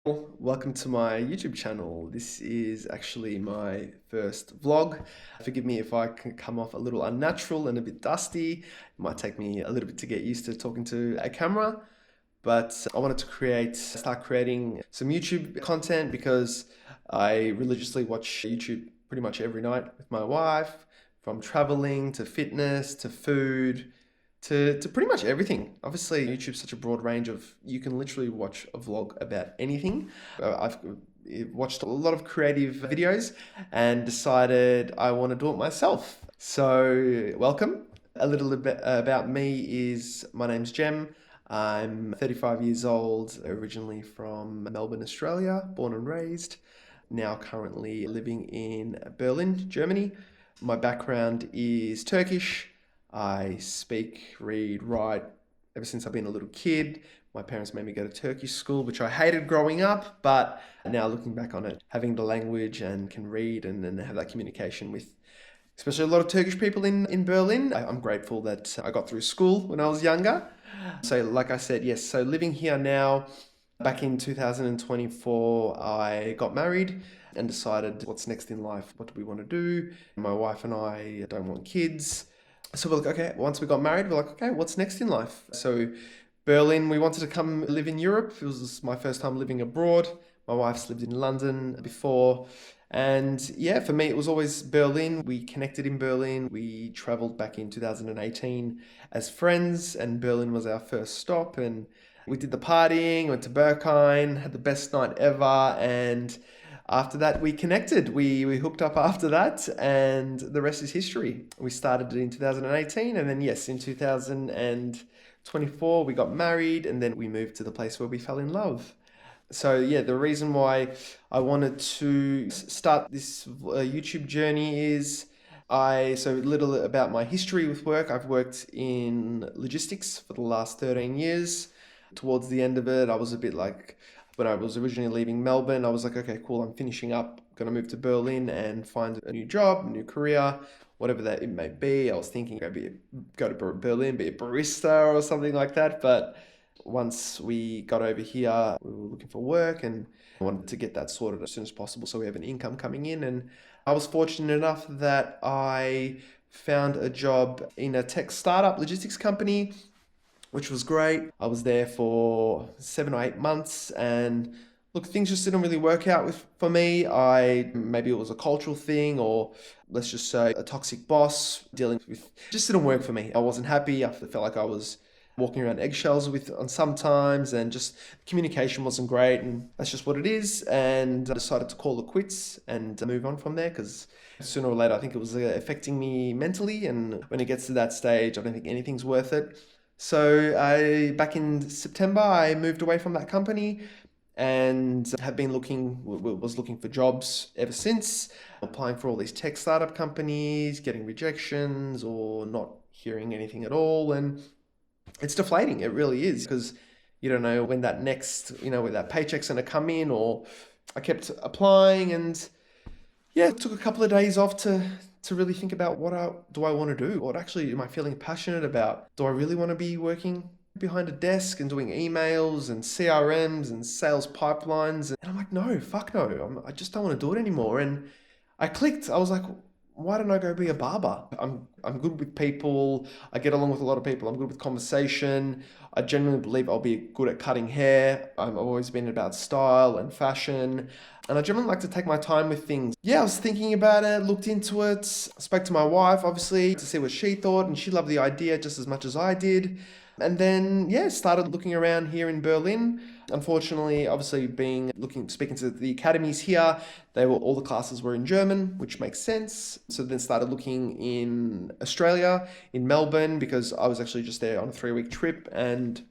Welcome to my YouTube channel. This is actually my first vlog. Forgive me if I can come off a little unnatural and a bit dusty. It might take me a little bit to get used to talking to a camera, but I wanted to start creating some YouTube content because I religiously watch YouTube pretty much every night with my wife, from traveling to fitness to food to pretty much everything. Obviously, YouTube's such a broad range you can literally watch a vlog about anything. I've watched a lot of creative videos and decided I want to do it myself. So, welcome. A little bit about me is my name's Jem. I'm 35 years old, originally from Melbourne, Australia, born and raised. Now currently living in Berlin, Germany. My background is Turkish. I speak, read, write ever since I've been a little kid. My parents made me go to Turkish school, which I hated growing up, but now looking back on it, having the language and can read and have that communication with especially a lot of Turkish people in Berlin. I'm grateful that I got through school when I was younger. So like I said, yes, so living here now, back in 2024, I got married and decided what's next in life, what do we want to do? My wife and I don't want kids. So we're like, okay, once we got married, we're like, okay, what's next in life? So Berlin, we wanted to come live in Europe. It was my first time living abroad. My wife's lived in London before. And yeah, for me, it was always Berlin. We connected in Berlin. We traveled back in 2018 as friends, and Berlin was our first stop. And we did the partying, went to Berghain, had the best night ever. And after that, we connected. We hooked up after that, and the rest is history. We started it in 2018, and then yes, in 2024, we got married, and then we moved to the place where we fell in love. So yeah, the reason why I wanted to start this YouTube journey is so a little about my history with work. I've worked in logistics for the last 13 years. Towards the end of it, I was a bit like, when I was originally leaving Melbourne, I was like, okay, cool, I'm finishing up, going to move to Berlin and find a new job, a new career, whatever that it may be. I was thinking go to Berlin, be a barista or something like that. But once we got over here, we were looking for work and I wanted to get that sorted as soon as possible so we have an income coming in. And I was fortunate enough that I found a job in a tech startup logistics company, which was great. I was there for 7 or 8 months, and look, things just didn't really work out for me. Maybe it was a cultural thing, or let's just say a toxic boss dealing with, just didn't work for me. I wasn't happy. I felt like I was walking around eggshells on sometimes, and just communication wasn't great, and that's just what it is. And I decided to call it quits and move on from there, because sooner or later I think it was affecting me mentally, and when it gets to that stage, I don't think anything's worth it. So back in September, I moved away from that company and was looking for jobs ever since, applying for all these tech startup companies, getting rejections or not hearing anything at all. And it's deflating. It really is, because you don't know when that when that paycheck's going to come in. Or I kept applying, and yeah, it took a couple of days off to really think about do I want to do? What actually am I feeling passionate about? Do I really want to be working behind a desk and doing emails and CRMs and sales pipelines? And I'm like, no, fuck no. I just don't want to do it anymore. And I clicked. I was like, why don't I go be a barber? I'm good with people. I get along with a lot of people. I'm good with conversation. I genuinely believe I'll be good at cutting hair. I've always been about style and fashion. And I generally like to take my time with things. Yeah, I was thinking about it, looked into it, spoke to my wife, obviously, to see what she thought, and she loved the idea just as much as I did. And then, yeah, started looking around here in Berlin. Unfortunately, obviously, speaking to the academies here, all the classes were in German, which makes sense. So then started looking in Australia, in Melbourne, because I was actually just there on a 3-week trip, and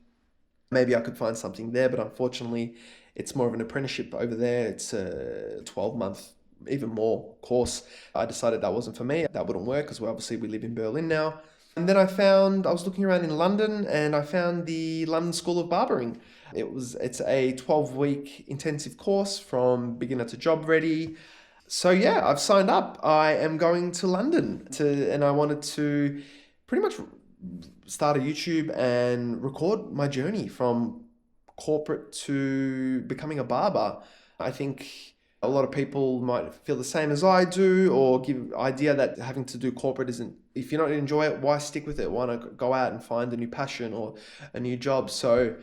maybe I could find something there. But unfortunately, it's more of an apprenticeship over there. It's a 12-month, even more course. I decided that wasn't for me. That wouldn't work, because we live in Berlin now. And then I was looking around in London, and I found the London School of Barbering. It's a 12-week intensive course from beginner to job ready. So yeah, I've signed up. I am going to London and I wanted to pretty much start a YouTube and record my journey from corporate to becoming a barber. I think a lot of people might feel the same as I do, or give idea that having to do corporate isn't, if you don't enjoy it, why stick with it? Why not go out and find a new passion or a new job? So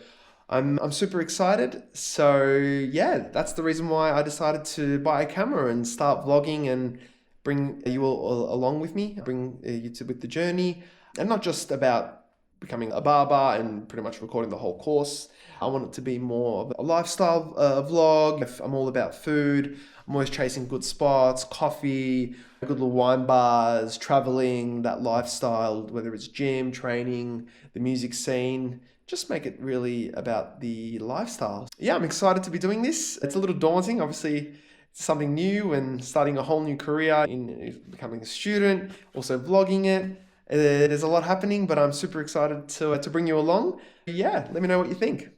I'm super excited. So yeah, that's the reason why I decided to buy a camera and start vlogging and bring you all along with me, bring you to with the journey, and not just about becoming a barber and pretty much recording the whole course. I want it to be more of a lifestyle vlog. I'm all about food. I'm always chasing good spots, coffee, good little wine bars, traveling, that lifestyle, whether it's gym, training, the music scene. Just make it really about the lifestyle. Yeah, I'm excited to be doing this. It's a little daunting, obviously. It's something new and starting a whole new career in becoming a student, also vlogging it. There's a lot happening, but I'm super excited to bring you along. Yeah, let me know what you think.